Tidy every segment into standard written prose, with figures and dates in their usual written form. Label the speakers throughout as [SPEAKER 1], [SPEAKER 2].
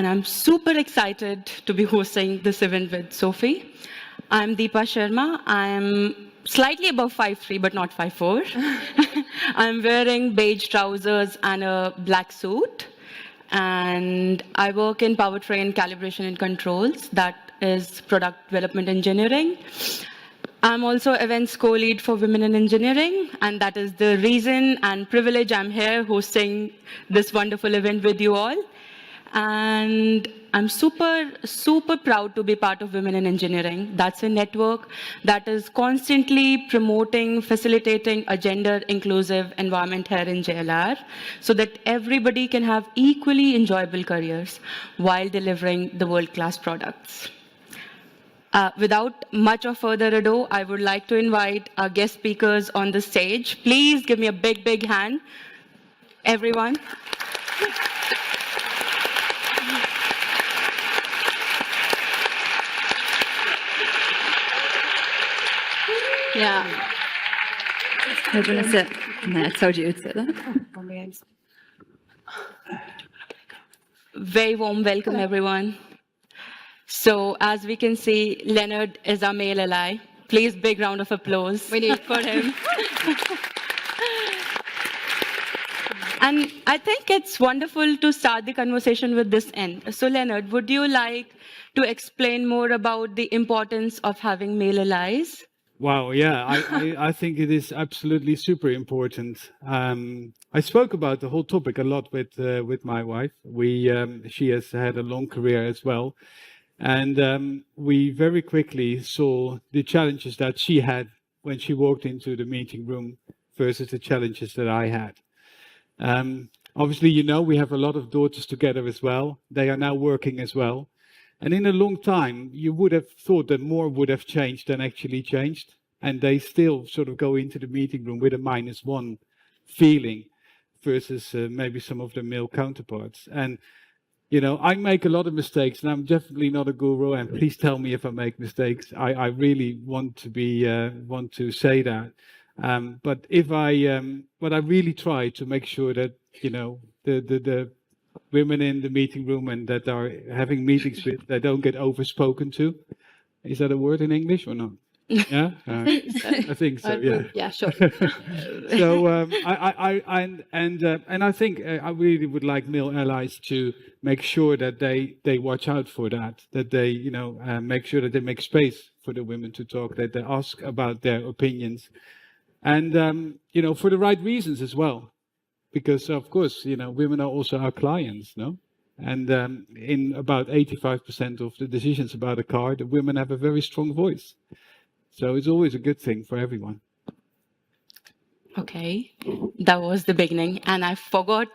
[SPEAKER 1] I'm super excited to be hosting this event with Sophie. I'm Deepa Sharma. I'm slightly above 5'3", but not 5'4". I'm wearing beige trousers and a black suit. And I work in powertrain calibration and controls. That is product development engineering. I'm also events co-lead for Women in Engineering, and that is the reason and privilege I'm here hosting this wonderful event with you all. And I'm super, super proud to be part of Women in Engineering. That's a network that is constantly promoting, facilitating a gender-inclusive environment here in JLR so that everybody can have equally enjoyable careers while delivering the world-class products. Without much of further ado, I would like to invite our guest speakers on the stage. Please give me a big, big hand, everyone.
[SPEAKER 2] Yeah. Who's going to sit? No, I told you you'd sit there.
[SPEAKER 1] Very warm welcome, everyone. So, as we can see, Lennard is our male ally. Please, big round of applause we need for him. And I think it's wonderful to start the conversation with this end. So, Lennard, would you like to explain more about the importance of having male allies?
[SPEAKER 3] Wow, yeah, I think it is absolutely super important. I spoke about the whole topic a lot with my wife. She has had a long career as well. And we very quickly saw the challenges that she had when she walked into the meeting room versus the challenges that I had. Obviously, you know, we have a lot of daughters together as well. They are now working as well. And in a long time, you would have thought that more would have changed than actually changed. And they still sort of go into the meeting room with a -1 feeling versus maybe some of their male counterparts. And you know, I make a lot of mistakes, and I'm definitely not a guru. And please tell me if I make mistakes. I really want to say that. But I really try to make sure that you know the women in the meeting room and that are having meetings with, they don't get overspoken to. Is that a word in English or not? Yeah, I think so. Yeah,
[SPEAKER 2] yeah, sure.
[SPEAKER 3] So I think I really would like male allies to make sure that they watch out for that. That they make sure that they make space for the women to talk. That they ask about their opinions, and for the right reasons as well. Because of course women are also our clients, no? And in about 85% of the decisions about a car, the women have a very strong voice. So it's always a good thing for everyone.
[SPEAKER 1] Okay, that was the beginning, and I forgot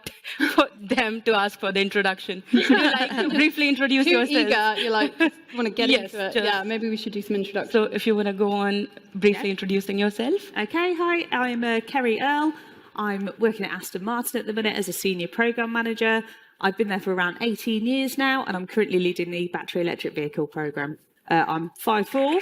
[SPEAKER 1] for them to ask for the introduction. Would you like to briefly introduce yourself?
[SPEAKER 2] Eager, you're like, want to get
[SPEAKER 1] Yes,
[SPEAKER 2] into it.
[SPEAKER 1] just-
[SPEAKER 2] Yeah, maybe we should do some introduction.
[SPEAKER 1] So if you want to go on briefly introducing yourself.
[SPEAKER 4] Okay, hi, I'm Kerrie Earl. I'm working at Aston Martin at the minute as a senior program manager. I've been there for around 18 years now, and I'm currently leading the battery electric vehicle program. I'm 5'4",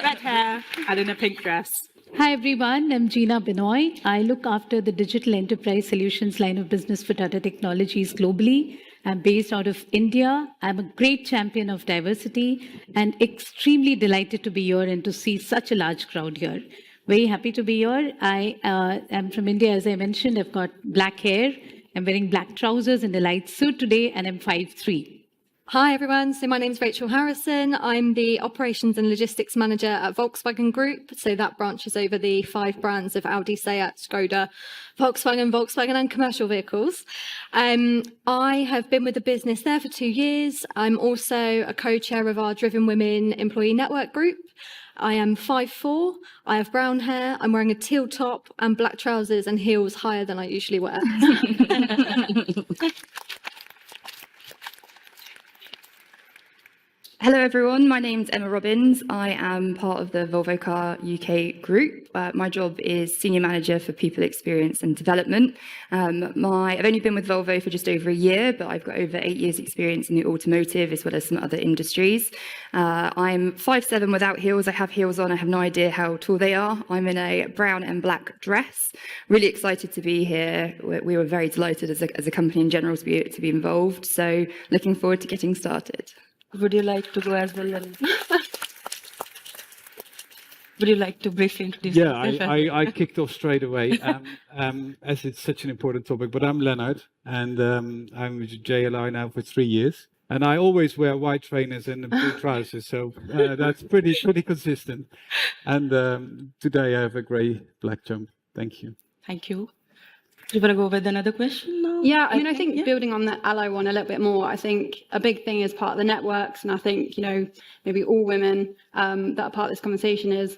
[SPEAKER 4] red hair, and in a pink dress.
[SPEAKER 5] Hi everyone, I'm Geena Binoy. I look after the digital enterprise solutions line of business for Tata Technologies globally. I'm based out of India. I'm a great champion of diversity and extremely delighted to be here and to see such a large crowd here. Very happy to be here. I am from India, as I mentioned. I've got black hair. I'm wearing black trousers and a light suit today, and I'm 5'3".
[SPEAKER 6] Hi everyone, so my name is Rachel Harrison. I'm the Operations and Logistics Manager at Volkswagen Group. So that branches over the 5 brands of Audi, Seat, Skoda, Volkswagen and commercial vehicles. I have been with the business there for 2 years. I'm also a co-chair of our Driven Women Employee Network Group. I am 5'4", I have brown hair, I'm wearing a teal top and black trousers and heels higher than I usually wear.
[SPEAKER 7] Hello everyone, my name's Emma Robbins. I am part of the Volvo Car UK group. My job is Senior Manager for People Experience and Development. I've only been with Volvo for just over a year, but I've got over 8 years experience in the automotive as well as some other industries. I'm 5'7" without heels. I have heels on. I have no idea how tall they are. I'm in a brown and black dress. Really excited to be here. We were very delighted as a company in general to be involved. So looking forward to getting started.
[SPEAKER 1] Would you like to go as well? Would you like to briefly introduce yourself?
[SPEAKER 3] Yeah, I kicked off straight away, as it's such an important topic. But I'm Lennard, and I'm with JLR now for 3 years. And I always wear white trainers and blue trousers, so that's pretty consistent. And today I have a grey black jump. Thank you.
[SPEAKER 1] Thank you. Do you want to go with another question now?
[SPEAKER 8] Yeah, I think building on the ally one a little bit more, I think a big thing is part of the networks, and I think, maybe all women that are part of this conversation is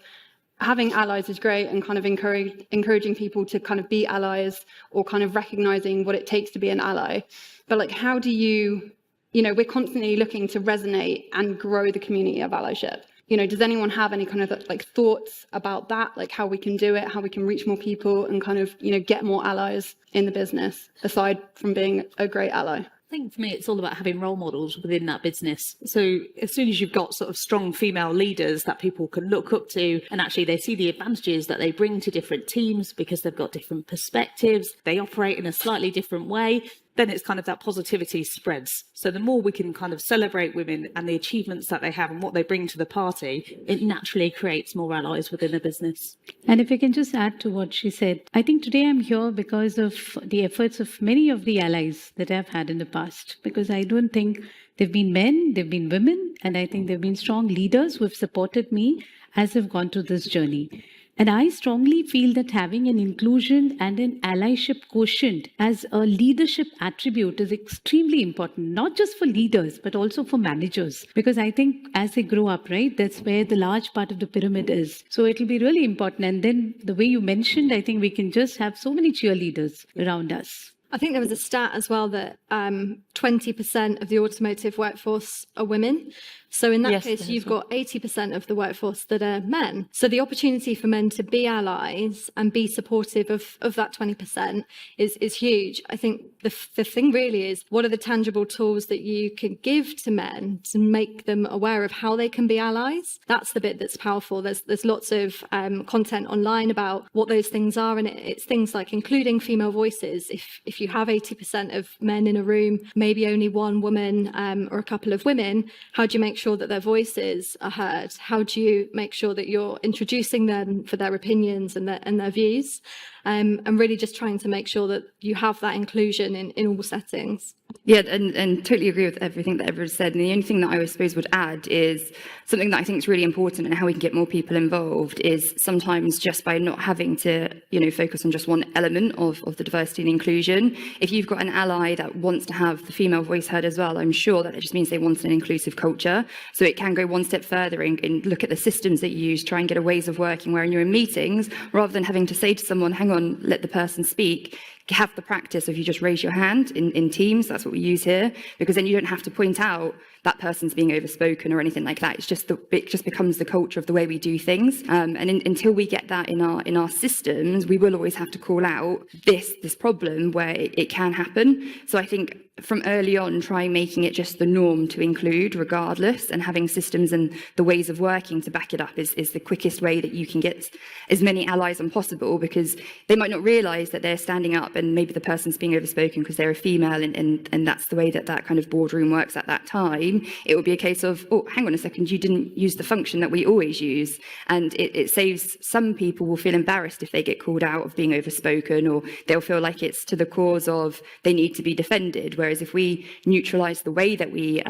[SPEAKER 8] having allies is great, and kind of encouraging people to kind of be allies, or kind of recognizing what it takes to be an ally. But like, how do you, we're constantly looking to resonate and grow the community of allyship. Does anyone have any kind of like thoughts about that, like how we can do it, how we can reach more people and kind of, get more allies in the business, aside from being a great ally?
[SPEAKER 4] I think for me, it's all about having role models within that business. So as soon as you've got sort of strong female leaders that people can look up to, and actually they see the advantages that they bring to different teams because they've got different perspectives, they operate in a slightly different way, then it's kind of that positivity spreads. So the more we can kind of celebrate women and the achievements that they have and what they bring to the party, it naturally creates more allies within a business.
[SPEAKER 5] And if I can just add to what she said, I think today I'm here because of the efforts of many of the allies that I've had in the past, because I don't think they've been men, they've been women, and I think they've been strong leaders who have supported me as I've gone through this journey. And I strongly feel that having an inclusion and an allyship quotient as a leadership attribute is extremely important, not just for leaders, but also for managers. Because I think as they grow up, right, that's where the large part of the pyramid is. So it'll be really important. And then the way you mentioned, I think we can just have so many cheerleaders around us.
[SPEAKER 6] I think there was a stat as well that 20% of the automotive workforce are women. So in that case, you've got 80% of the workforce that are men. So the opportunity for men to be allies and be supportive of that 20% is huge. I think the thing really is, what are the tangible tools that you can give to men to make them aware of how they can be allies? That's the bit that's powerful. There's lots of content online about what those things are, and it's things like including female voices. If you have 80% of men in a room, maybe only one woman or a couple of women, how do you make sure that their voices are heard? How do you make sure that you're introducing them for their opinions and their views? And really just trying to make sure that you have that inclusion in all settings.
[SPEAKER 7] Yeah, and totally agree with everything that everyone said. And the only thing that I suppose would add is something that I think is really important, and how we can get more people involved is sometimes just by not having to, focus on just one element of the diversity and inclusion. If you've got an ally that wants to have the female voice heard as well, I'm sure that it just means they want an inclusive culture. So it can go one step further and look at the systems that you use, try and get a ways of working where you're in meetings, rather than having to say to someone, hang on, let the person speak. Have the practice of you just raise your hand in Teams. That's what we use here, because then you don't have to point out that person's being overspoken or anything like that. It just becomes the culture of the way we do things. Until we get that in our systems, we will always have to call out this problem where it can happen. So I think from early on, try making it just the norm to include regardless, and having systems and the ways of working to back it up is the quickest way that you can get as many allies as possible, because they might not realise that they're standing up and maybe the person's being overspoken because they're a female, and that's the way that kind of boardroom works at that time. It will be a case of, oh, hang on a second, you didn't use the function that we always use. And it saves, some people will feel embarrassed if they get called out of being overspoken, or they'll feel like it's to the cause of they need to be defended. Whereas if we neutralise the way that we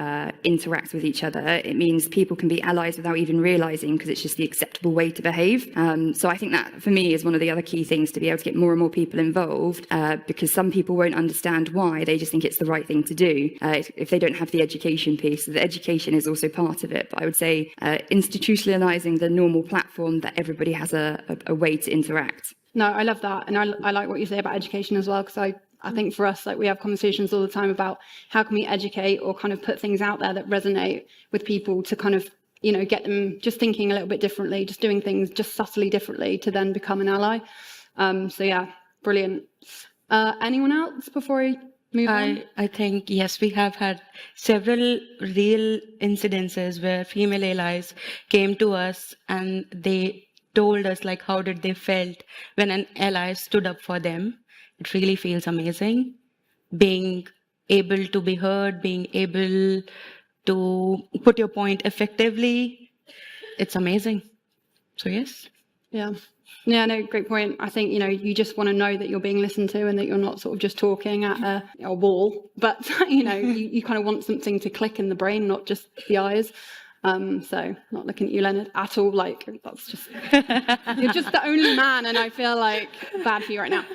[SPEAKER 7] interact with each other, it means people can be allies without even realising, because it's just the acceptable way to behave. So I think that for me is one of the other key things, to be able to get more and more people involved, because some people won't understand why. They just think it's the right thing to do if they don't have the education piece. So the education is also part of it. But I would say institutionalising the normal platform that everybody has a way to interact.
[SPEAKER 8] No, I love that. And I like what you say about education as well, because I think for us, like we have conversations all the time about how can we educate or kind of put things out there that resonate with people to kind of, you know, get them just thinking a little bit differently, just doing things just subtly differently to then become an ally. So yeah, brilliant. Anyone else before I move on?
[SPEAKER 1] I think, yes, we have had several real incidences where female allies came to us and they told us like how did they felt when an ally stood up for them. It really feels amazing. Being able to be heard, being able to put your point effectively, it's amazing. So yes.
[SPEAKER 8] Yeah. Yeah, no, great point. I think, you know, you just want to know that you're being listened to and that you're not sort of just talking at a wall, but, you know, you kind of want something to click in the brain, not just the eyes. So not looking at you, Lennard, at all. Like, that's just, you're just the only man and I feel like bad for you right now.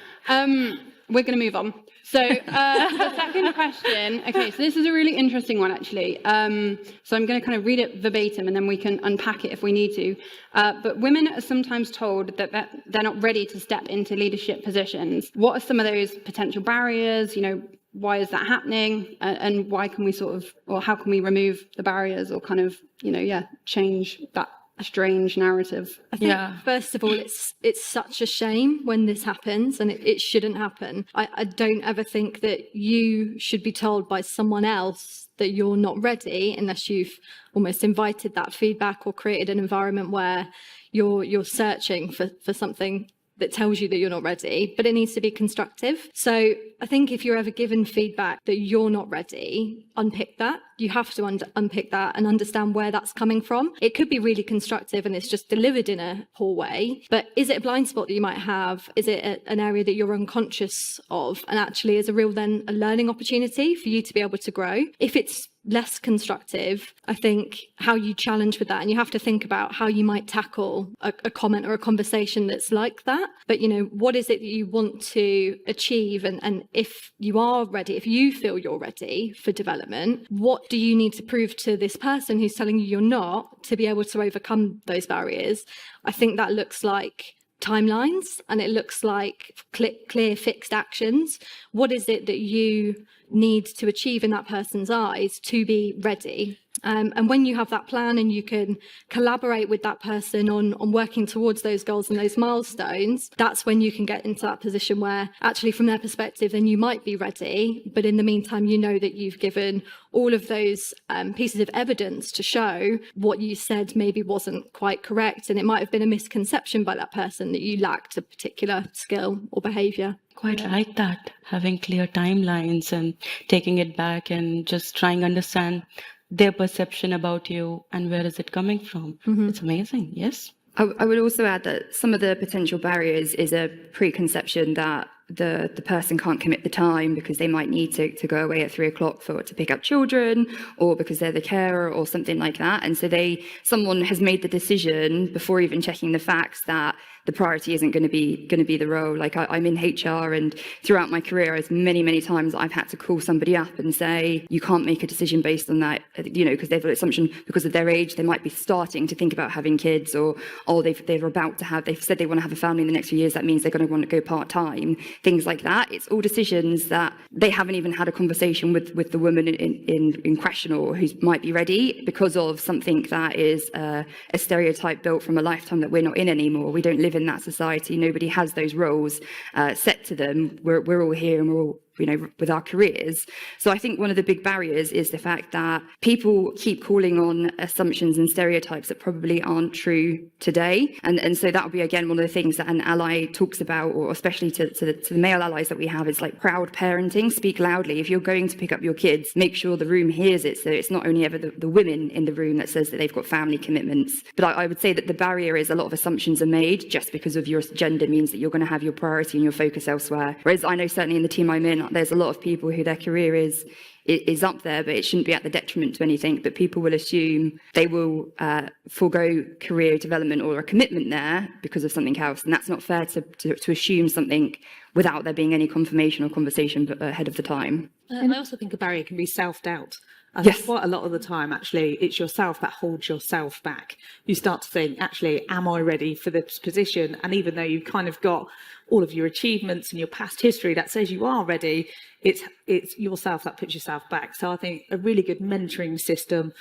[SPEAKER 8] We're going to move on. So the second question, okay, so this is a really interesting one, actually. So I'm going to kind of read it verbatim and then we can unpack it if we need to. But women are sometimes told that they're not ready to step into leadership positions. What are some of those potential barriers? You know, why is that happening? And why can we sort of, or how can we remove the barriers or kind of, you know, yeah, change that strange narrative?
[SPEAKER 6] I think, first of all, it's such a shame when this happens, and it shouldn't happen. I don't ever think that you should be told by someone else that you're not ready unless you've almost invited that feedback or created an environment where you're searching for something that tells you that you're not ready, but it needs to be constructive. So I think if you're ever given feedback that you're not ready, unpick that. You have to unpick that and understand where that's coming from. It could be really constructive and it's just delivered in a poor way, but is it a blind spot that you might have? Is it an area that you're unconscious of and actually is a real then a learning opportunity for you to be able to grow? If it's less constructive, I think how you challenge with that, and you have to think about how you might tackle a comment or a conversation that's like that. But, you know, what is it that you want to achieve? And if you are ready, if you feel you're ready for development, what do you need to prove to this person who's telling you you're not to be able to overcome those barriers? I think that looks like timelines and it looks like clear fixed actions. What is it that you need to achieve in that person's eyes to be ready? And when you have that plan and you can collaborate with that person on working towards those goals and those milestones, that's when you can get into that position where actually from their perspective, then you might be ready. But in the meantime, you know that you've given all of those pieces of evidence to show what you said maybe wasn't quite correct. And it might have been a misconception by that person that you lacked a particular skill or behavior.
[SPEAKER 1] Quite like that, having clear timelines and taking it back and just trying to understand their perception about you and where is it coming from. It's amazing. Yes.
[SPEAKER 7] I would also add that some of the potential barriers is a preconception that the person can't commit the time because they might need to go away at 3 o'clock to pick up children, or because they're the carer or something like that. And so someone has made the decision before even checking the facts that the priority isn't going to be the role. Like I'm in HR, and throughout my career, as many times I've had to call somebody up and say, you can't make a decision based on that, you know, because they've an assumption because of their age, they might be starting to think about having kids, or they've said they want to have a family in the next few years. That means they're going to want to go part-time, things like that. It's all decisions that they haven't even had a conversation with the woman in question or who might be ready because of something that is a stereotype built from a lifetime that we're not in anymore. We don't live in that society. Nobody has those roles set to them. We're all here and we're all, you know, with our careers. So I think one of the big barriers is the fact that people keep calling on assumptions and stereotypes that probably aren't true today. And so that will be, again, one of the things that an ally talks about, or especially to the male allies that we have, is like proud parenting. Speak loudly. If you're going to pick up your kids, make sure the room hears it. So it's not only ever the women in the room that says that they've got family commitments. But I would say that the barrier is a lot of assumptions are made just because of your gender means that you're going to have your priority and your focus elsewhere. Whereas I know certainly in the team I'm in, there's a lot of people who their career is is up there, but it shouldn't be at the detriment to anything. But people will assume they will forego career development or a commitment there because of something else. And that's not fair to assume something without there being any confirmation or conversation ahead of the time.
[SPEAKER 4] And I also think a barrier can be self-doubt. I
[SPEAKER 7] Yes.
[SPEAKER 4] think quite a lot of the time, actually, it's yourself that holds yourself back. You start to think, actually, am I ready for this position? And even though you've kind of got all of your achievements and your past history that says you are ready, it's yourself that puts yourself back. So I think a really good mentoring system,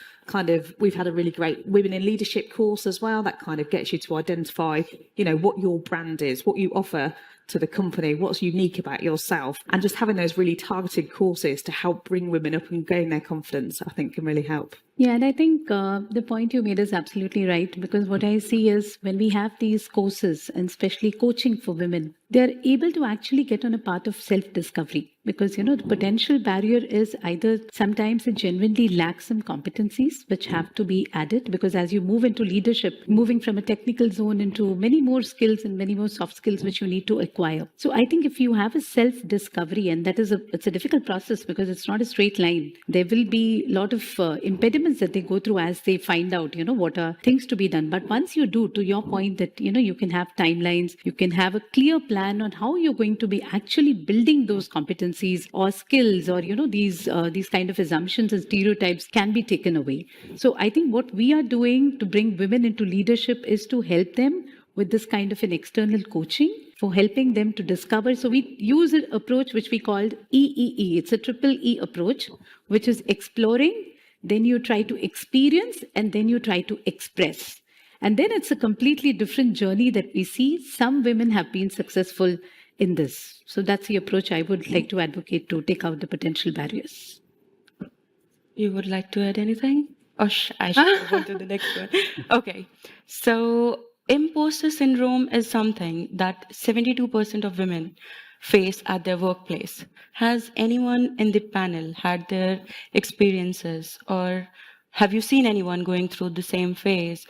[SPEAKER 4] we've had a really great women in leadership course as well, that kind of gets you to identify, what your brand is, what you offer to the company, what's unique about yourself, and just having those really targeted courses to help bring women up and gain their confidence, I think can really help.
[SPEAKER 5] Yeah, and I think the point you made is absolutely right, because what I see is when we have these courses, and especially coaching for women, they're able to actually get on a path of self-discovery, because, the potential barrier is either sometimes it genuinely lacks some competencies which have to be added, because as you move into leadership, moving from a technical zone into many more skills and many more soft skills which you need to acquire. So I think if you have a self-discovery, and it's a difficult process because it's not a straight line, there will be a lot of impediments that they go through as they find out, what are things to be done. But once you do, to your point that, you can have timelines, you can have a clear plan on how you're going to be actually building those competencies or skills, or, these kind of assumptions and stereotypes can be taken away. So I think what we are doing to bring women into leadership is to help them with this kind of an external coaching for helping them to discover. So we use an approach which we called EEE. It's a triple E approach, which is exploring, then you try to experience, and then you try to express. And then it's a completely different journey that we see. Some women have been successful in this. So that's the approach I would like to advocate to take out the potential barriers.
[SPEAKER 1] You would like to add anything? Or I should move on to the next one. Okay. So imposter syndrome is something that 72% of women face at their workplace. Has anyone in the panel had their experiences, or have you seen anyone going through the same phase?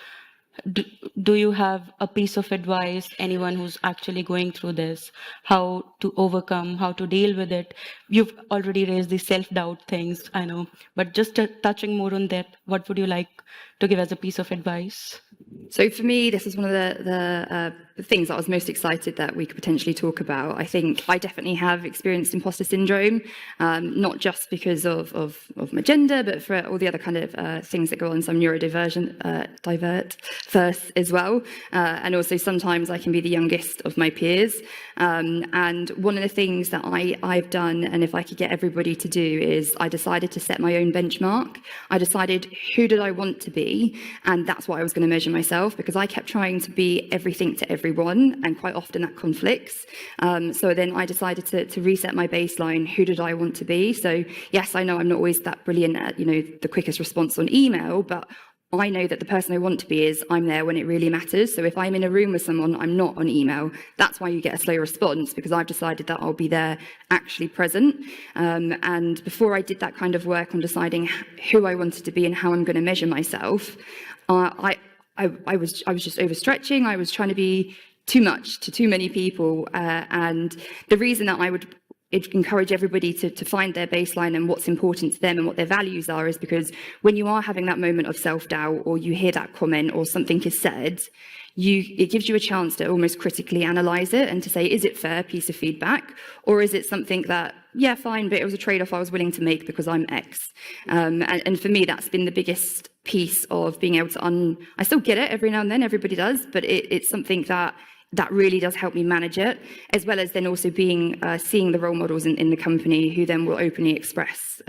[SPEAKER 1] Do you have a piece of advice, anyone who's actually going through this, how to overcome, how to deal with it? You've already raised the self-doubt things, I know, but just touching more on that, what would you like to give as a piece of advice?
[SPEAKER 7] So for me, this is one of the things that I was most excited that we could potentially talk about. I think I definitely have experienced imposter syndrome, not just because of my gender, but for all the other kind of things that go on, some divert first as well. And also sometimes I can be the youngest of my peers. And one of the things that I've done, and if I could get everybody to do, is I decided to set my own benchmark. I decided who did I want to be, and that's what I was going to measure myself, because I kept trying to be everything to everyone, and quite often that conflicts. So then I decided to reset my baseline. Who did I want to be? So yes, I know I'm not always that brilliant at, the quickest response on email, but I know that the person I want to be is I'm there when it really matters. So if I'm in a room with someone, I'm not on email. That's why you get a slow response, because I've decided that I'll be there actually present. And before I did that kind of work on deciding who I wanted to be and how I'm going to measure myself, I was just overstretching. I was trying to be too much to too many people. And the reason that I would encourage everybody to find their baseline and what's important to them and what their values are is because when you are having that moment of self-doubt, or you hear that comment or something is said, it gives you a chance to almost critically analyze it and to say, is it fair piece of feedback, or is it something that, yeah, fine, but it was a trade-off I was willing to make because I'm X. And for me, that's been the biggest piece of being able to I still get it every now and then, everybody does, but it's something that really does help me manage it, as well as then also seeing the role models in the company who then will openly express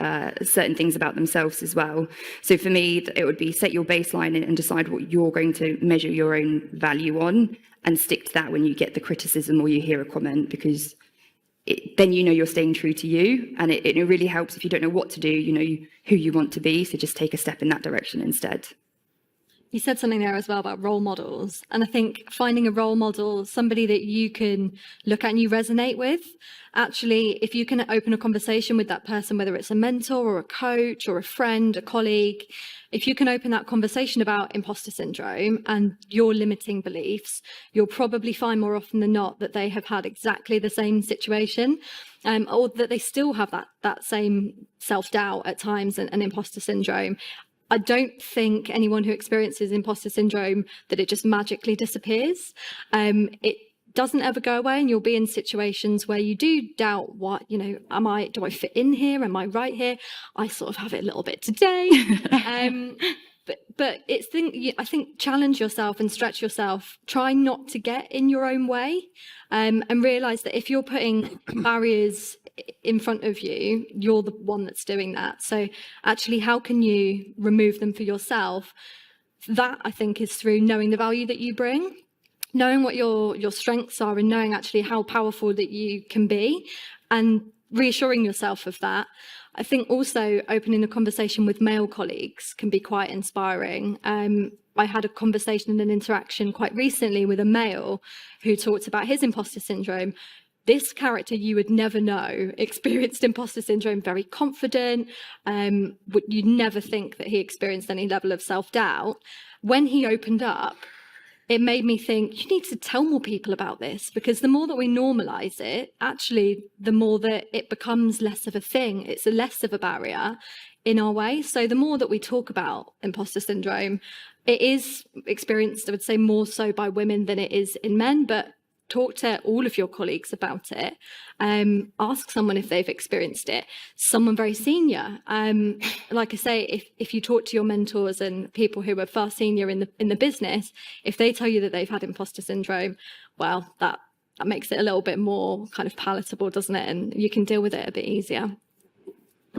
[SPEAKER 7] certain things about themselves as well. So for me, it would be set your baseline and decide what you're going to measure your own value on, and stick to that when you get the criticism or you hear a comment, because then you're staying true to you, and it really helps if you don't know what to do, you know who you want to be, so just take a step in that direction instead.
[SPEAKER 6] you said something there as well about role models. And I think finding a role model, somebody that you can look at and you resonate with, actually, if you can open a conversation with that person, whether it's a mentor or a coach or a friend, a colleague, if you can open that conversation about imposter syndrome and your limiting beliefs, you'll probably find more often than not that they have had exactly the same situation, or that they still have that same self-doubt at times and imposter syndrome. I don't think anyone who experiences imposter syndrome that it just magically disappears. It doesn't ever go away, and you'll be in situations where you do doubt what, do I fit in here? Am I right here? I sort of have it a little bit today. But I think challenge yourself and stretch yourself. Try not to get in your own way, and realize that if you're putting barriers in front of you, you're the one that's doing that. So actually, how can you remove them for yourself? That, I think, is through knowing the value that you bring, knowing what your strengths are, and knowing actually how powerful that you can be, and reassuring yourself of that. I think also opening a conversation with male colleagues can be quite inspiring. I had a conversation and an interaction quite recently with a male who talked about his imposter syndrome. This character you would never know experienced imposter syndrome, very confident. You'd never think that he experienced any level of self-doubt. When he opened up, it made me think, you need to tell more people about this, because the more that we normalize it, actually, the more that it becomes less of a thing. It's less of a barrier in our way. So the more that we talk about imposter syndrome, it is experienced, I would say, more so by women than it is in men, but talk to all of your colleagues about it. Ask someone if they've experienced it. Someone very senior. Like I say, if you talk to your mentors and people who are far senior in the business, if they tell you that they've had imposter syndrome, well, that makes it a little bit more kind of palatable, doesn't it? And you can deal with it a bit easier.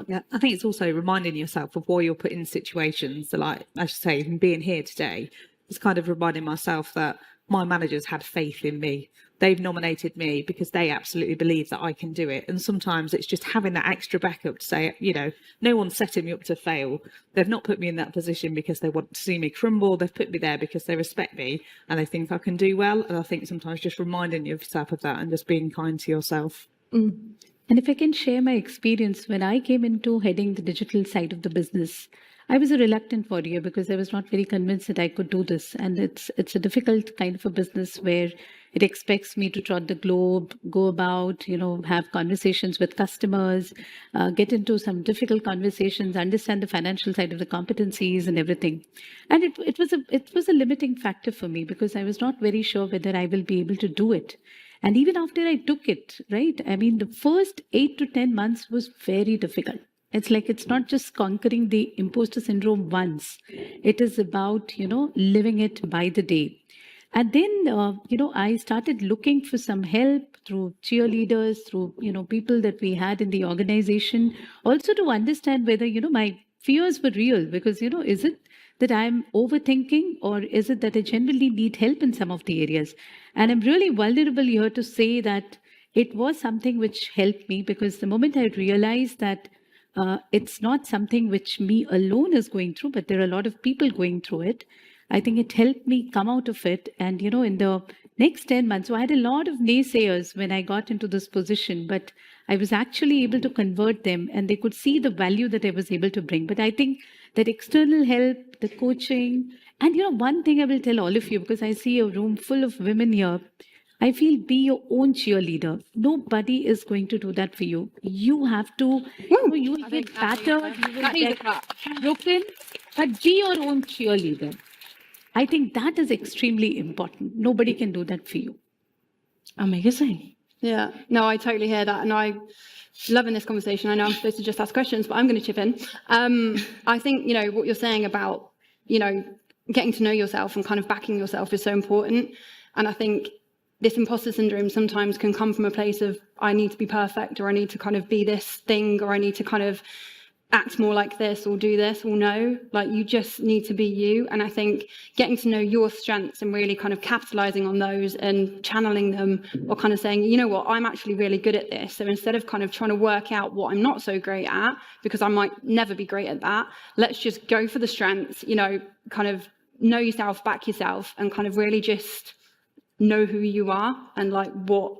[SPEAKER 4] Yeah, I think it's also reminding yourself of why you're put in situations. So, like I should say, even being here today, it's kind of reminding myself that my managers had faith in me. They've nominated me because they absolutely believe that I can do it. And sometimes it's just having that extra backup to say, no one's setting me up to fail. They've not put me in that position because they want to see me crumble. They've put me there because they respect me and they think I can do well. And I think sometimes just reminding yourself of that and just being kind to yourself.
[SPEAKER 5] Mm. And if I can share my experience, when I came into heading the digital side of the business, I was a reluctant warrior because I was not very convinced that I could do this. And it's a difficult kind of a business where it expects me to trot the globe, go about, have conversations with customers, get into some difficult conversations, understand the financial side of the competencies and everything. And it was a limiting factor for me because I was not very sure whether I will be able to do it. And even after I took it, right, I mean, the first 8 to 10 months was very difficult. It's like it's not just conquering the imposter syndrome once. It is about, living it by the day. And then, I started looking for some help through cheerleaders, through, people that we had in the organization, also to understand whether, my fears were real. Because, is it that I'm overthinking, or is it that I genuinely need help in some of the areas? And I'm really vulnerable here to say that it was something which helped me, because the moment I realized that it's not something which me alone is going through, but there are a lot of people going through it. I think it helped me come out of it. And, in the next 10 months, so I had a lot of naysayers when I got into this position, but I was actually able to convert them and they could see the value that I was able to bring. But I think that external help, the coaching, and, one thing I will tell all of you, because I see a room full of women here, I feel be your own cheerleader. Nobody is going to do that for you. You have to, you will get battered, you will get broken, but be your own cheerleader. I think that is extremely important. Nobody can do that for you.
[SPEAKER 1] Amazing.
[SPEAKER 8] Yeah, no, I totally hear that. And I'm loving this conversation. I know I'm supposed to just ask questions, but I'm going to chip in. I think, what you're saying about, getting to know yourself and kind of backing yourself is so important. And I think this imposter syndrome sometimes can come from a place of, I need to be perfect, or I need to kind of be this thing, or I need to kind of act more like this or do this. Or no, like, you just need to be you. And I think getting to know your strengths and really kind of capitalizing on those and channeling them, or kind of saying, you know what, I'm actually really good at this. So instead of kind of trying to work out what I'm not so great at, because I might never be great at that, let's just go for the strengths, kind of know yourself, back yourself, and kind of really just know who you are and like what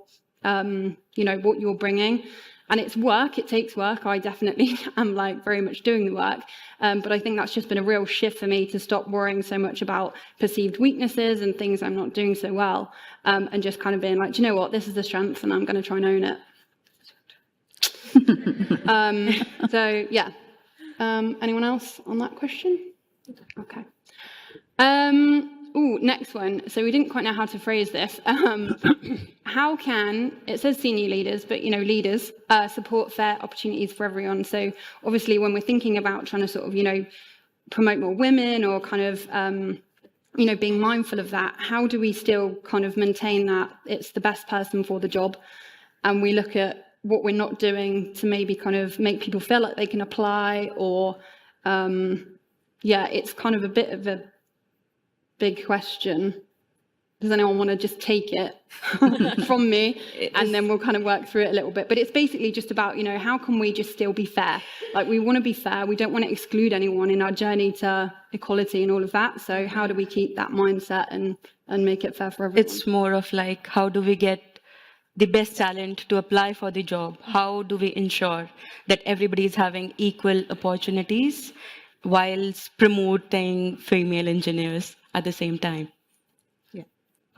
[SPEAKER 8] what you're bringing. And it's work, it takes work. I definitely am like very much doing the work. But I think that's just been a real shift for me to stop worrying so much about perceived weaknesses and things I'm not doing so well. And just kind of being like, do you know what, this is the strength and I'm going to try and own it. So yeah. Anyone else on that question? Okay. Next one. So we didn't quite know how to phrase this. How can, it says senior leaders, but leaders support fair opportunities for everyone? So obviously when we're thinking about trying to sort of, promote more women or kind of, being mindful of that, how do we still kind of maintain that it's the best person for the job? And we look at what we're not doing to maybe kind of make people feel like they can apply, or, it's kind of a bit of a big question. Does anyone want to just take it from me? And then we'll kind of work through it a little bit. But it's basically just about, how can we just still be fair? Like, we want to be fair. We don't want to exclude anyone in our journey to equality and all of that. So how do we keep that mindset and make it fair for everyone?
[SPEAKER 1] It's more of like, how do we get the best talent to apply for the job? How do we ensure that everybody is having equal opportunities whilst promoting female engineers at the same time?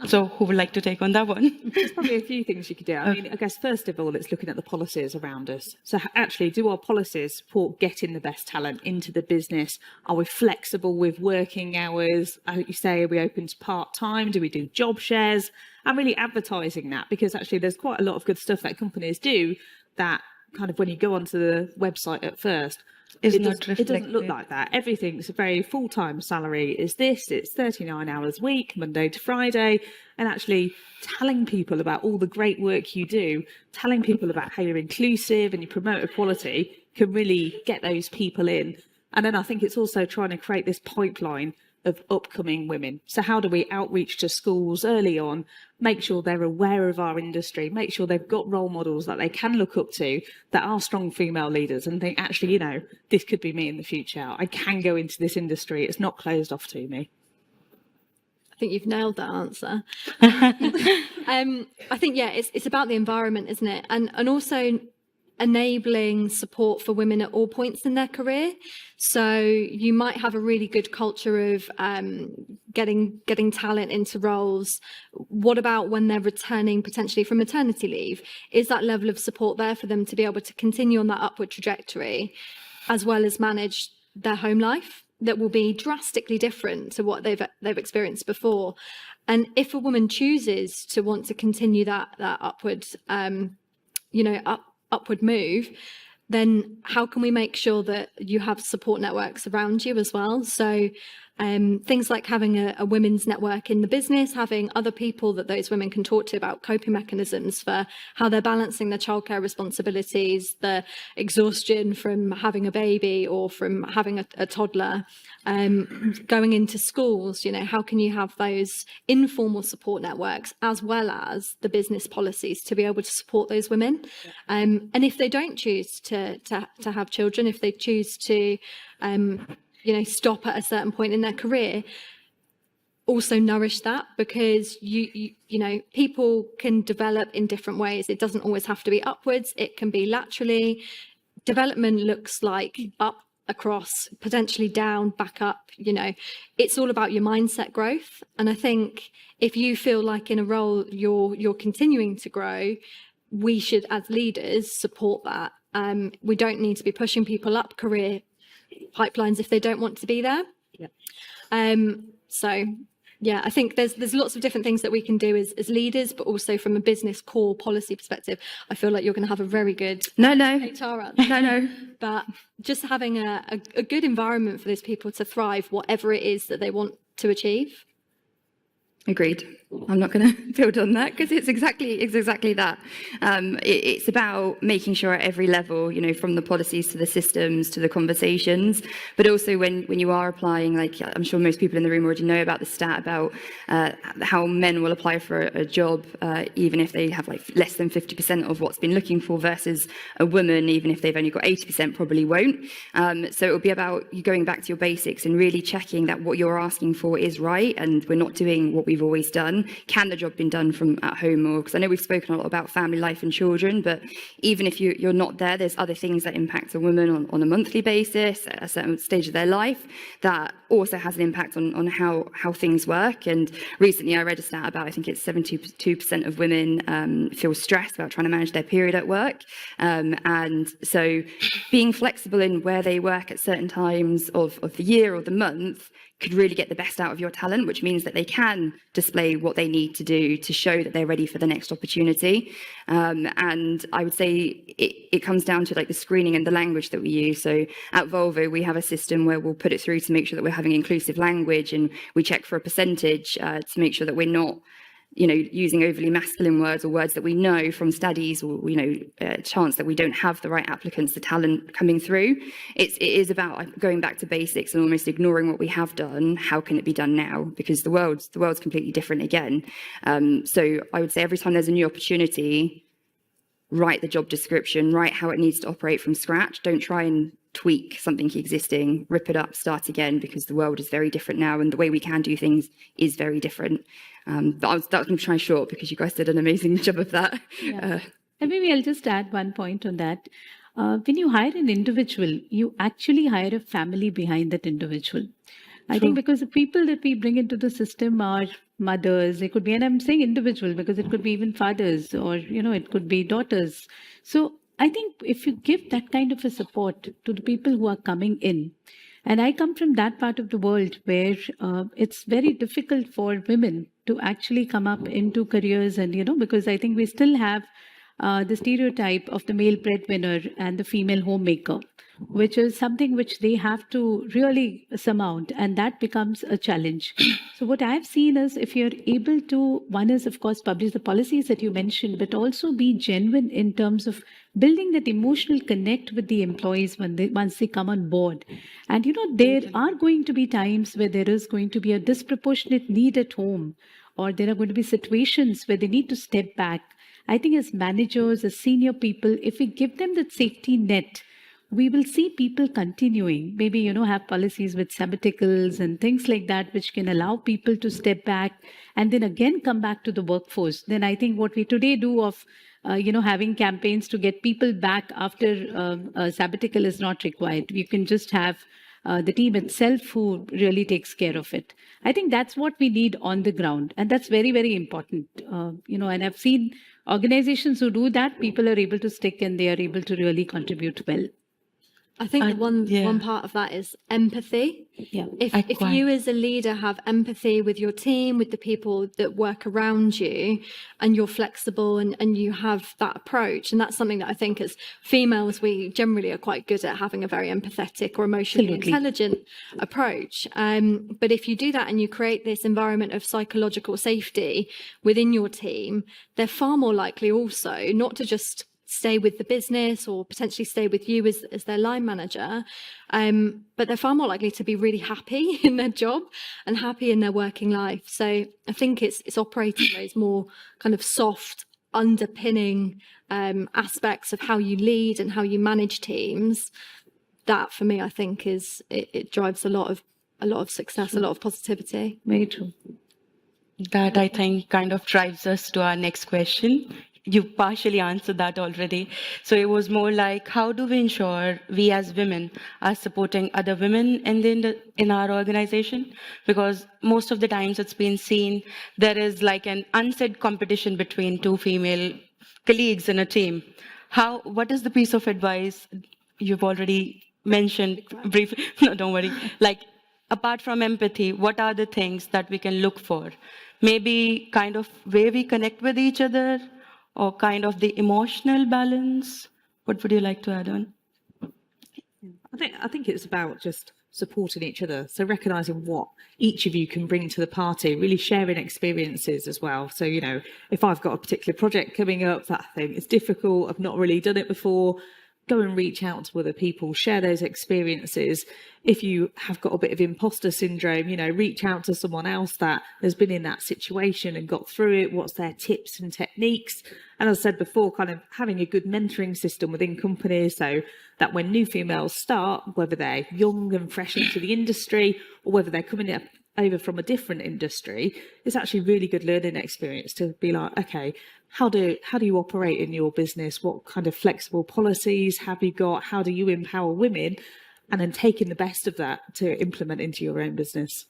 [SPEAKER 1] So who would like to take on that one?
[SPEAKER 4] There's probably a few things you could do. I mean, I guess first of all, it's looking at the policies around us. So actually, do our policies support getting the best talent into the business? Are we flexible with working hours? You say, are we open to part-time? Do we do job shares? And really advertising that, because actually there's quite a lot of good stuff that companies do that kind of when you go onto the website at first, it doesn't look like that. Everything's a very full-time salary. It's 39 hours a week, Monday to Friday, and actually telling people about all the great work you do, telling people about how you're inclusive and you promote equality can really get those people in. And then I think it's also trying to create this pipeline of upcoming women. So how do we outreach to schools early on, make sure they're aware of our industry, make sure they've got role models that they can look up to that are strong female leaders and think, actually, this could be me in the future. I can go into this industry. It's not closed off to me.
[SPEAKER 6] I think you've nailed that answer. I think, it's about the environment, isn't it? And also enabling support for women at all points in their career. So you might have a really good culture of getting talent into roles. What about when they're returning potentially from maternity leave? Is that level of support there for them to be able to continue on that upward trajectory, as well as manage their home life that will be drastically different to what they've experienced before? And if a woman chooses to want to continue that upward, upward move, then how can we make sure that you have support networks around you as well? So things like having a women's network in the business, having other people that those women can talk to about coping mechanisms for how they're balancing their childcare responsibilities, the exhaustion from having a baby or from having a toddler, going into schools, how can you have those informal support networks as well as the business policies to be able to support those women? And if they don't choose to have children, if they choose to stop at a certain point in their career, also nourish that, because people can develop in different ways. It doesn't always have to be upwards. It can be laterally. Development looks like up, across, potentially down, back up. It's all about your mindset growth. And I think if you feel like in a role you're continuing to grow, we should, as leaders, support that. We don't need to be pushing people up career pipelines if they don't want to be there. I think there's lots of different things that we can do as leaders, but also from a business core policy perspective. I feel like you're going to have a very good HR answer. But just having a good environment for those people to thrive, whatever it is that they want to achieve.
[SPEAKER 7] Agreed. I'm not going to build on that because it's exactly that. It's about making sure at every level, from the policies to the systems to the conversations, but also when you are applying, like I'm sure most people in the room already know about the stat about how men will apply for a job even if they have like less than 50% of what's been looking for versus a woman, even if they've only got 80%, probably won't. So it'll be about you going back to your basics and really checking that what you're asking for is right and we're not doing what we've always done. Can the job been done from at home? Or because I know we've spoken a lot about family life and children, but even if you're not there, there's other things that impact a woman on a monthly basis at a certain stage of their life that also has an impact on how things work. And recently I read a stat about, I think it's 72% of women feel stressed about trying to manage their period at work. And so being flexible in where they work at certain times of the year or the month could really get the best out of your talent, which means that they can display what they need to do to show that they're ready for the next opportunity. And I would say it comes down to like the screening and the language that we use. So at Volvo, we have a system where we'll put it through to make sure that we're having inclusive language, and we check for a percentage to make sure that we're not using overly masculine words or words that we know from studies, or chance that we don't have the right applicants, the talent coming through. It is about going back to basics and almost ignoring what we have done. How can it be done now? Because the world's completely different again. So I would say every time there's a new opportunity, write the job description, write how it needs to operate from scratch. Don't try and tweak something existing, rip it up, start again, because the world is very different now and the way we can do things is very different. But that was going to try short because you guys did an amazing job of that.
[SPEAKER 5] Yeah. And maybe I'll just add one point on that. When you hire an individual, you actually hire a family behind that individual. I think because the people that we bring into the system are mothers, it could be, and I'm saying individual because it could be even fathers, or, it could be daughters. So I think if you give that kind of a support to the people who are coming in, and I come from that part of the world where it's very difficult for women to actually come up into careers, and, because I think we still have the stereotype of the male breadwinner and the female homemaker, which is something which they have to really surmount, and that becomes a challenge. So what I've seen is, if you're able to, one is of course publish the policies that you mentioned, but also be genuine in terms of building that emotional connect with the employees once they come on board. And there are going to be times where there is going to be a disproportionate need at home, or there are going to be situations where they need to step back. I think as managers, as senior people, if we give them that safety net, we will see people continuing, maybe, have policies with sabbaticals and things like that, which can allow people to step back and then again come back to the workforce. Then I think what we today do of, having campaigns to get people back after a sabbatical is not required. You can just have the team itself who really takes care of it. I think that's what we need on the ground. And that's very, very important. And I've seen organizations who do that, people are able to stick and they are able to really contribute well.
[SPEAKER 6] I think one part of that is empathy.
[SPEAKER 5] Yeah.
[SPEAKER 6] If you as a leader have empathy with your team, with the people that work around you, and you're flexible and you have that approach, and that's something that I think as females, we generally are quite good at having a very empathetic or emotionally intelligent approach. But if you do that and you create this environment of psychological safety within your team, they're far more likely also not to just stay with the business or potentially stay with you as their line manager, but they're far more likely to be really happy in their job and happy in their working life. So I think it's operating those more kind of soft underpinning aspects of how you lead and how you manage teams. That for me, I think it drives a lot of success, a lot of positivity.
[SPEAKER 5] Very true.
[SPEAKER 1] That, I think, kind of drives us to our next question. You partially answered that already. So it was more like, how do we ensure we as women are supporting other women in our organization? Because most of the times it's been seen there is like an unsaid competition between two female colleagues in a team. What is the piece of advice you've already mentioned briefly? No, don't worry. Like, apart from empathy, what are the things that we can look for? Maybe kind of way we connect with each other, or kind of the emotional balance? What would you like to add on?
[SPEAKER 4] I think it's about just supporting each other. So recognizing what each of you can bring to the party, really sharing experiences as well. So, you know, if I've got a particular project coming up that I think is difficult, I've not really done it before, go and reach out to other people, share those experiences. If you have got a bit of imposter syndrome, you know, reach out to someone else that has been in that situation and got through it. What's their tips and techniques? And as I said before, kind of having a good mentoring system within companies so that when new females start, whether they're young and fresh into the industry or whether they're coming up over from a different industry, it's actually really good learning experience to be like, okay, how do you operate in your business? What kind of flexible policies have you got? How do you empower women? And then taking the best of that to implement into your own business.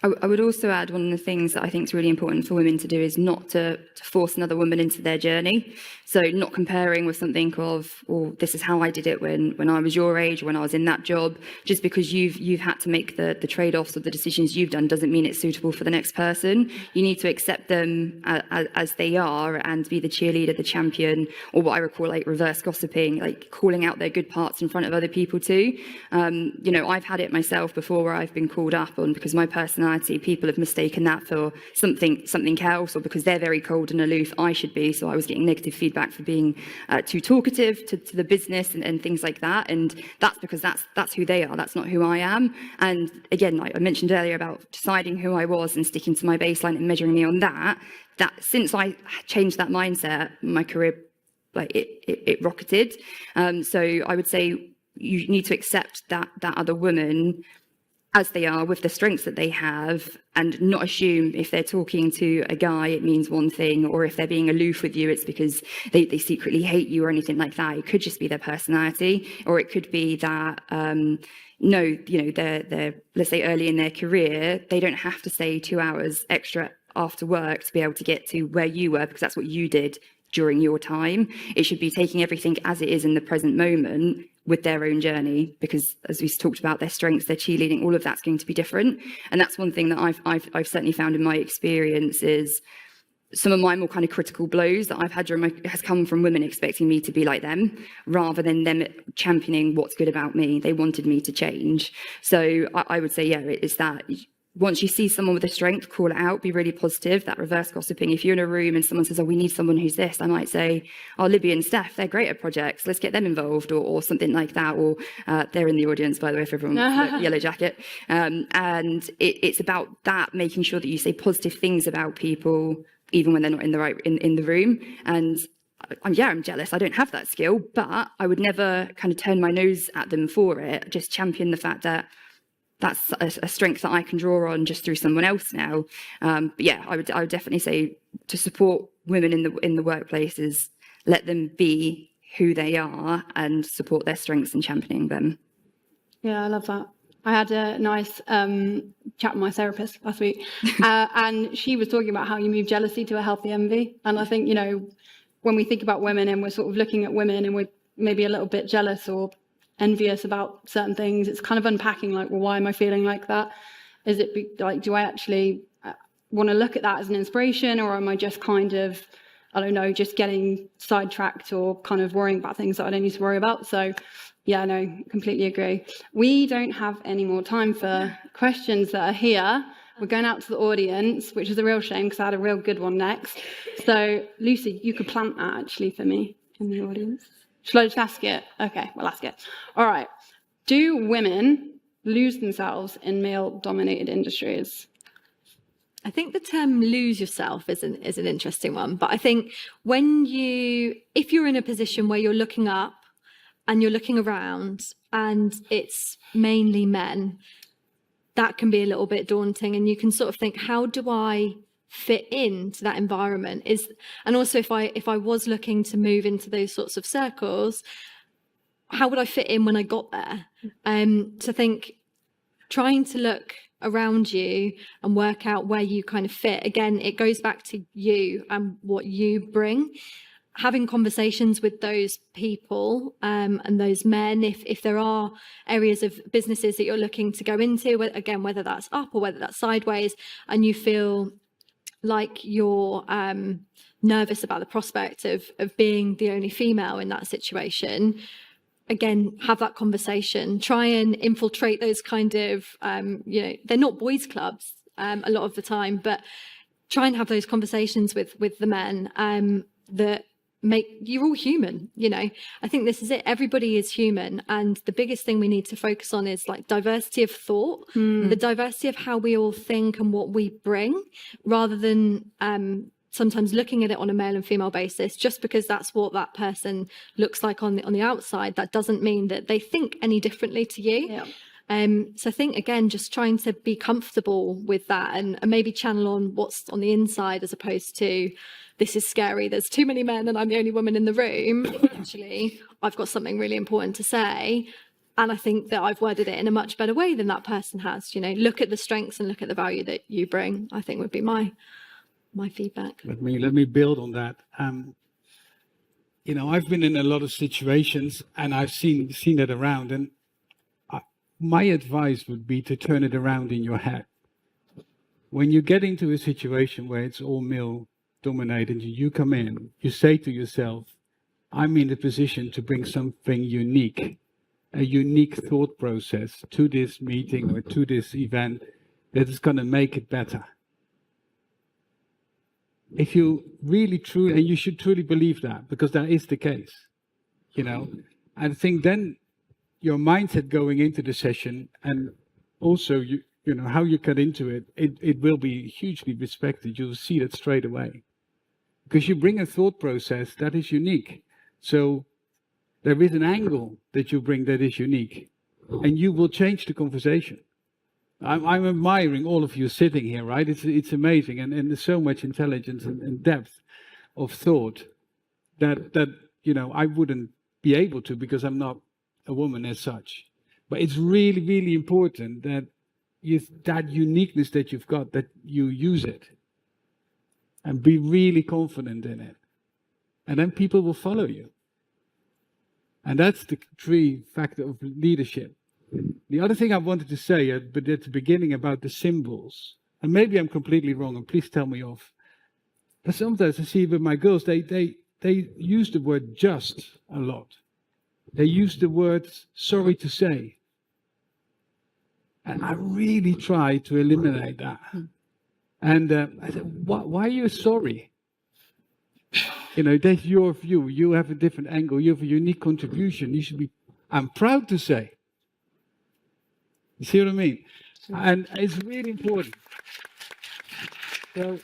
[SPEAKER 7] I would also add one of the things that I think is really important for women to do is not to force another woman into their journey. So not comparing with something of, well, this is how I did it when I was your age, or when I was in that job. Just because you've had to make the trade-offs or the decisions you've done doesn't mean it's suitable for the next person. You need to accept them as they are and be the cheerleader, the champion, or what I would call like reverse gossiping, like calling out their good parts in front of other people too. You know, I've had it myself before where I've been called up on because my personality, people have mistaken that for something else, or because they're very cold and aloof, I should be. So I was getting negative feedback for being too talkative to the business and things like that. And that's because that's who they are. That's not who I am. And again, like I mentioned earlier about deciding who I was and sticking to my baseline and measuring me on that since I changed that mindset, my career, like it rocketed. So I would say you need to accept that other woman as they are, with the strengths that they have, and not assume if they're talking to a guy it means one thing, or if they're being aloof with you it's because they secretly hate you or anything like that. It could just be their personality, or it could be that no, you know, they're let's say early in their career, they don't have to stay 2 hours extra after work to be able to get to where you were because that's what you did during your time. It should be taking everything as it is in the present moment with their own journey, because as we talked about, their strengths, their cheerleading, all of that's going to be different. And that's one thing that I've certainly found in my experience is some of my more kind of critical blows that I've had has come from women expecting me to be like them rather than them championing what's good about me. They wanted me to change. So I would say, yeah, it's that. Once you see someone with a strength, call it out, be really positive, that reverse gossiping. If you're in a room and someone says, oh, we need someone who's this, I might say, oh, Libby and Steph, they're great at projects, let's get them involved, or something like that. Or they're in the audience, by the way, for everyone with the yellow jacket. And it's about that, making sure that you say positive things about people, even when they're not in the room. And yeah, I'm jealous, I don't have that skill, but I would never kind of turn my nose at them for it, just champion the fact that that's a strength that I can draw on just through someone else now. But yeah, I would definitely say to support women in the workplaces, let them be who they are and support their strengths and championing them.
[SPEAKER 8] Yeah, I love that. I had a nice chat with my therapist last week, and she was talking about how you move jealousy to a healthy envy. And I think, you know, when we think about women and we're sort of looking at women and we're maybe a little bit jealous or envious about certain things, it's kind of unpacking like, well, why am I feeling like that? Is it like, do I actually want to look at that as an inspiration, or am I just kind of, I don't know, just getting sidetracked or kind of worrying about things that I don't need to worry about? So yeah, no, completely agree. We don't have any more time for questions that are here. We're going out to the audience, which is a real shame because I had a real good one next. So Lucy, you could plant that actually for me in the audience. Shall I just ask it? Okay, we'll ask it. All right. Do women lose themselves in male-dominated industries?
[SPEAKER 6] I think the term lose yourself is an interesting one. But I think if you're in a position where you're looking up and you're looking around and it's mainly men, that can be a little bit daunting. And you can sort of think, how do I fit into that environment? And also if I was looking to move into those sorts of circles, how would I fit in when I got there? To think, trying to look around you and work out where you kind of fit. Again, it goes back to you and what you bring. Having conversations with those people and those men, if there are areas of businesses that you're looking to go into, again, whether that's up or whether that's sideways, and you feel like you're nervous about the prospect of being the only female in that situation, again, have that conversation, try and infiltrate those kind of, they're not boys clubs a lot of the time, but try and have those conversations with the men that you're all human. I think this is it. Everybody is human. And the biggest thing we need to focus on is like diversity of thought, the diversity of how we all think and what we bring, rather than sometimes looking at it on a male and female basis. Just because that's what that person looks like on the outside, that doesn't mean that they think any differently to you.
[SPEAKER 8] Yeah.
[SPEAKER 6] So I think, again, just trying to be comfortable with that and maybe channel on what's on the inside, as opposed to, this is scary, there's too many men and I'm the only woman in the room. Actually, I've got something really important to say, and I think that I've worded it in a much better way than that person has. Look at the strengths and look at the value that you bring, I think would be my feedback.
[SPEAKER 3] Let me build on that. I've been in a lot of situations and I've seen it around, and my advice would be to turn it around in your head. When you get into a situation where it's all male dominated, you come in, you say to yourself, I'm in a position to bring something unique, a unique thought process to this meeting or to this event that is going to make it better. If you really truly, and you should truly believe that, because that is the case, I think then your mindset going into the session, and also how you cut into it will be hugely respected. You'll see that straight away, because you bring a thought process that is unique. So there is an angle that you bring that is unique, and you will change the conversation. I'm admiring all of you sitting here, right? It's amazing, and there's so much intelligence and depth of thought that I wouldn't be able to, because I'm not a woman as such. But it's really, really important that that uniqueness that you've got, that you use it and be really confident in it, and then people will follow you. And that's the key factor of leadership. The other thing I wanted to say at the beginning about the symbols, and maybe I'm completely wrong, and please tell me off, but sometimes I see with my girls, they use the word just a lot. They use the word sorry to say. And I really try to eliminate that. And I said, why are you sorry? That's your view. You have a different angle. You have a unique contribution. You should be, I'm proud to say. You see what I mean? And it's really important. So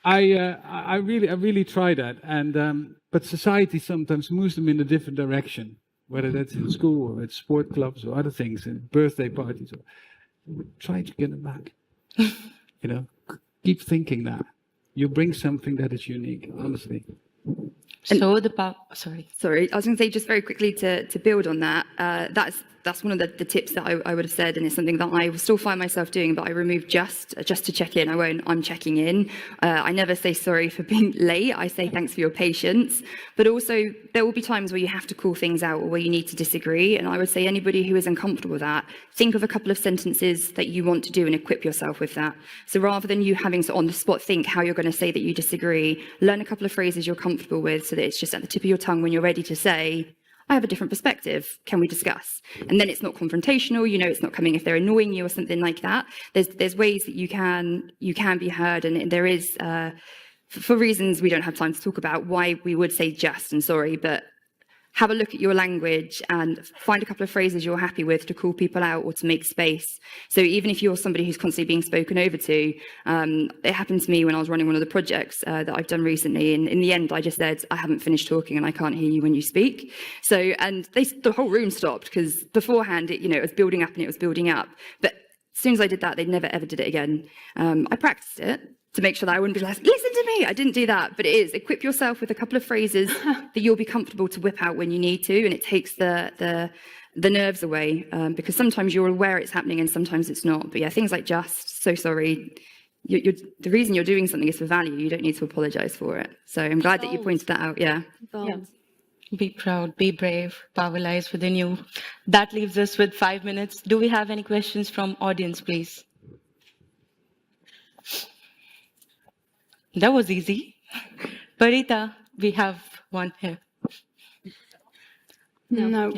[SPEAKER 3] I really try that, and but society sometimes moves them in a different direction, whether that's in school or at sport clubs or other things, and birthday parties. Try to get them back. Keep thinking that you bring something that is unique. Honestly.
[SPEAKER 1] So
[SPEAKER 7] Sorry, I was going to say just very quickly to build on that. That's one of the tips that I would have said, and it's something that I will still find myself doing, but I remove just to check in. I'm checking in. I never say sorry for being late. I say thanks for your patience. But also, there will be times where you have to call things out or where you need to disagree. And I would say anybody who is uncomfortable with that, think of a couple of sentences that you want to do and equip yourself with that. So rather than you having to on the spot think how you're going to say that you disagree, learn a couple of phrases you're comfortable with so that it's just at the tip of your tongue when you're ready to say, I have a different perspective. Can we discuss? And then it's not confrontational. It's not coming if they're annoying you or something like that. There's ways that you can be heard, and there is, for reasons we don't have time to talk about, why we would say just and sorry, but have a look at your language and find a couple of phrases you're happy with to call people out or to make space. So even if you're somebody who's constantly being spoken over to, it happened to me when I was running one of the projects that I've done recently. And in the end, I just said, I haven't finished talking and I can't hear you when you speak. So, and the whole room stopped, because beforehand, it was building up and it was building up. But as soon as I did that, they never ever did it again. I practiced it to make sure that I wouldn't be like, listen to me. I didn't do that. But it is, equip yourself with a couple of phrases that you'll be comfortable to whip out when you need to. And it takes the nerves away, because sometimes you're aware it's happening and sometimes it's not. But yeah, things like just, so sorry. The reason you're doing something is for value. You don't need to apologize for it. So I'm glad that you pointed that out. Yeah.
[SPEAKER 1] Be proud, be brave, power lies within you. That leaves us with 5 minutes. Do we have any questions from audience, please? That was easy. Parita, we have one here.
[SPEAKER 8] No.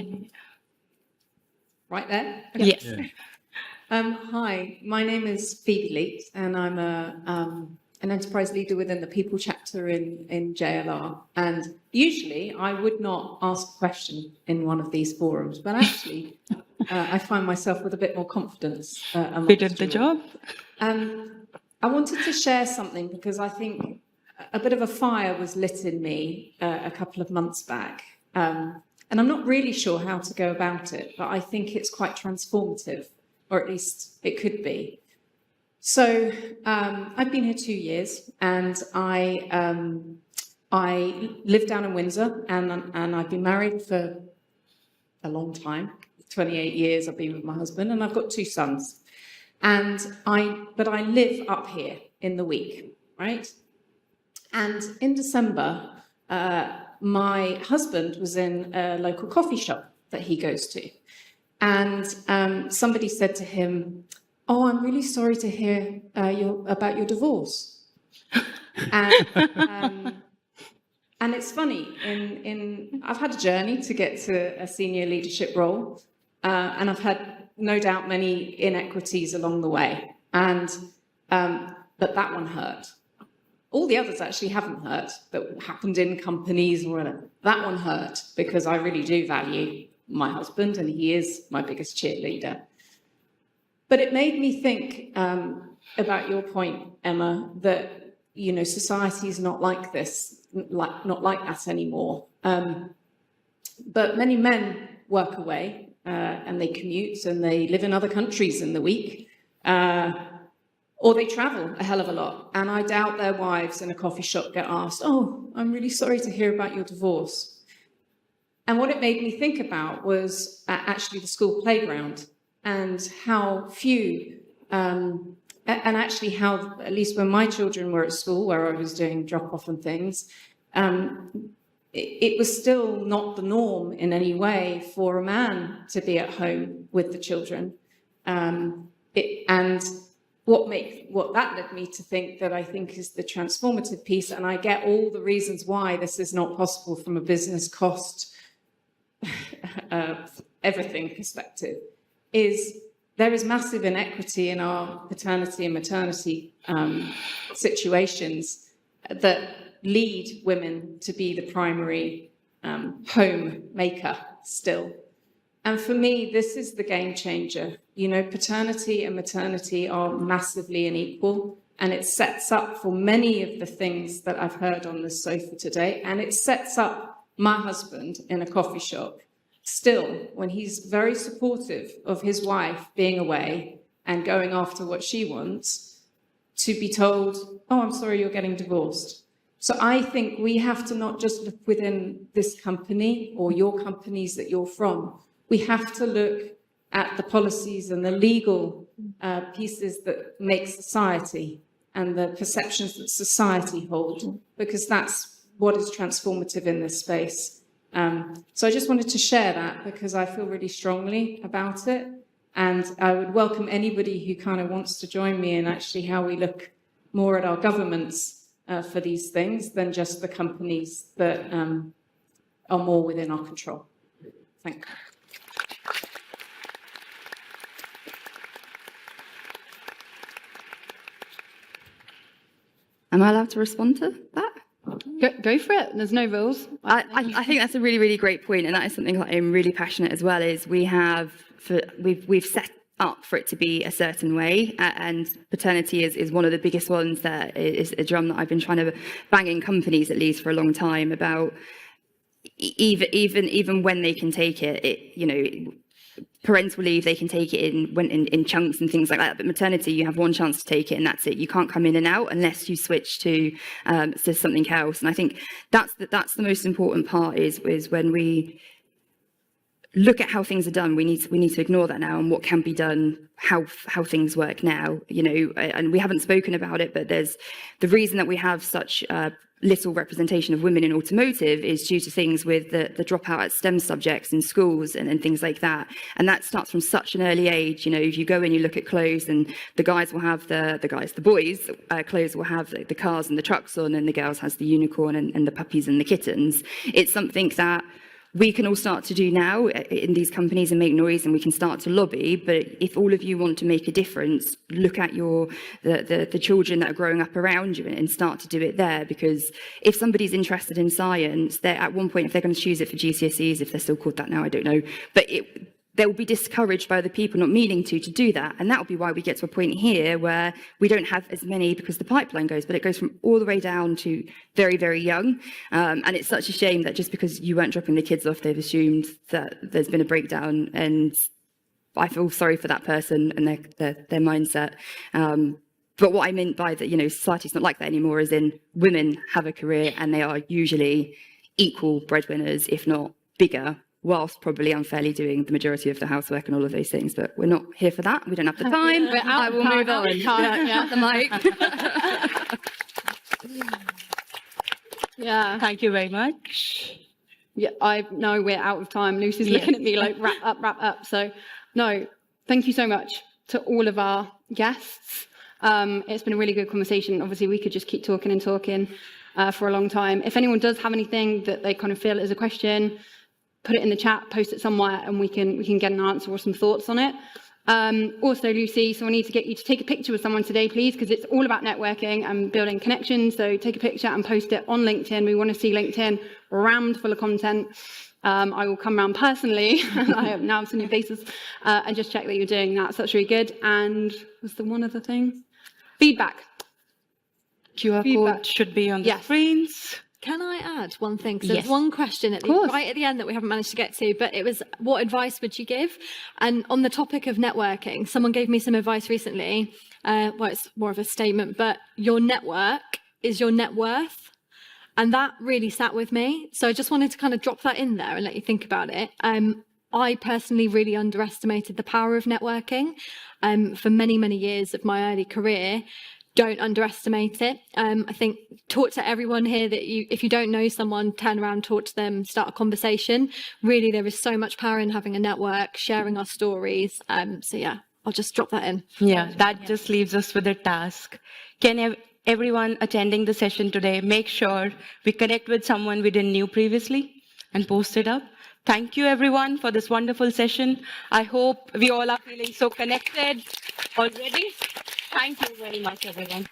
[SPEAKER 9] Right there?
[SPEAKER 1] Yes.
[SPEAKER 9] Hi, my name is Phoebe Leet, and I'm an enterprise leader within the people chapter in JLR. And usually I would not ask a question in one of these forums, but actually I find myself with a bit more confidence.
[SPEAKER 1] We did the job.
[SPEAKER 9] I wanted to share something because I think a bit of a fire was lit in me a couple of months back. And I'm not really sure how to go about it, but I think it's quite transformative, or at least it could be. So I've been here 2 years, and I live down in Windsor, and I've been married for a long time, 28 years I've been with my husband, and I've got 2 sons. But I live up here in the week, right? And in December, my husband was in a local coffee shop that he goes to. And somebody said to him, "Oh, I'm really sorry to hear about your divorce." And it's funny, I've had a journey to get to a senior leadership role, and I've had no doubt many inequities along the way. But that one hurt. All the others actually haven't hurt, that happened in companies or whatever. That one hurt because I really do value my husband, and he is my biggest cheerleader. But it made me think about your point, Emma, that society is not like this, not like that anymore. But many men work away and they commute and they live in other countries in the week. Or they travel a hell of a lot, and I doubt their wives in a coffee shop get asked, "Oh, I'm really sorry to hear about your divorce." And what it made me think about was actually the school playground, and how few, and actually how, at least when my children were at school, where I was doing drop-off and things, it was still not the norm in any way for a man to be at home with the children. What that led me to think that I think is the transformative piece, and I get all the reasons why this is not possible from a business cost, everything perspective, is there is massive inequity in our paternity and maternity situations that lead women to be the primary homemaker still. And for me, this is the game changer. Paternity and maternity are massively unequal, and it sets up for many of the things that I've heard on this sofa today, and it sets up my husband in a coffee shop still, when he's very supportive of his wife being away and going after what she wants, to be told, "Oh, I'm sorry, you're getting divorced." So I think we have to not just look within this company or your companies that you're from. We have to look at the policies and the legal pieces that make society and the perceptions that society hold, because that's what is transformative in this space. So I just wanted to share that because I feel really strongly about it. And I would welcome anybody who kind of wants to join me in actually how we look more at our governments for these things than just the companies that are more within our control. Thank you.
[SPEAKER 7] Am I allowed to respond to that?
[SPEAKER 8] Go for it. There's no rules.
[SPEAKER 7] I think that's a really, really great point, and that is something that I'm really passionate as well. Is we've set up for it to be a certain way, and paternity is one of the biggest ones. That is a drum that I've been trying to bang in companies at least for a long time about. Even when they can take it, parental leave, they can take it in chunks and things like that. But maternity, you have one chance to take it, and that's it. You can't come in and out unless you switch to something else. And I think that's the most important part is when we look at how things are done, we need to ignore that now and what can be done, how things work now. And we haven't spoken about it, but there's the reason that we have such little representation of women in automotive is due to things with the dropout at STEM subjects in schools and things like that. And that starts from such an early age. If you go and you look at clothes, and the guys will have the boys' clothes will have the cars and the trucks on, and the girls has the unicorn and the puppies and the kittens. It's something that we can all start to do now in these companies and make noise, and we can start to lobby. But if all of you want to make a difference, look at the children that are growing up around you and start to do it there. Because if somebody's interested in science, they're at one point, if they're going to choose it for GCSEs, if they're still called that now, I don't know. But they will be discouraged by other people not meaning to do that. And that will be why we get to a point here where we don't have as many, because the pipeline goes, but it goes from all the way down to very, very young. And it's such a shame that just because you weren't dropping the kids off, they've assumed that there's been a breakdown. And I feel sorry for that person and their mindset. But what I meant by that, society's not like that anymore, is in women have a career and they are usually equal breadwinners, if not bigger, whilst probably unfairly doing the majority of the housework and all of those things. But we're not here for that. We don't have the time. I will move on. The mic.
[SPEAKER 8] Yeah.
[SPEAKER 1] Thank you very much.
[SPEAKER 8] Yeah, I know we're out of time. Lucy's looking at me like, wrap up. So, no, thank you so much to all of our guests. It's been a really good conversation. Obviously, we could just keep talking and talking for a long time. If anyone does have anything that they kind of feel is a question, put it in the chat, post it somewhere, and we can get an answer or some thoughts on it. Also, Lucy, so I need to get you to take a picture with someone today, please, because it's all about networking and building connections. So take a picture and post it on LinkedIn. We want to see LinkedIn rammed full of content. I will come around personally, and I have now seen your faces, and just check that you're doing that. So that's really good. And was there one other thing? Feedback.
[SPEAKER 1] QR code should be on the screens.
[SPEAKER 6] Can I add one thing? So
[SPEAKER 1] Yes.
[SPEAKER 6] there's one question right at the end that we haven't managed to get to, but it was, what advice would you give? And on the topic of networking, someone gave me some advice recently. Well, it's more of a statement, but your network is your net worth. And that really sat with me. So I just wanted to kind of drop that in there and let you think about it. I personally really underestimated the power of networking for many, many years of my early career. Don't underestimate it. I think talk to everyone here that if you don't know someone, turn around, talk to them, start a conversation. Really, there is so much power in having a network, sharing our stories. So yeah, I'll just drop that in.
[SPEAKER 1] Yeah, that just leaves us with a task. Can everyone attending the session today make sure we connect with someone we didn't know previously and post it up? Thank you, everyone, for this wonderful session. I hope we all are feeling so connected already. Thank you very much, everyone.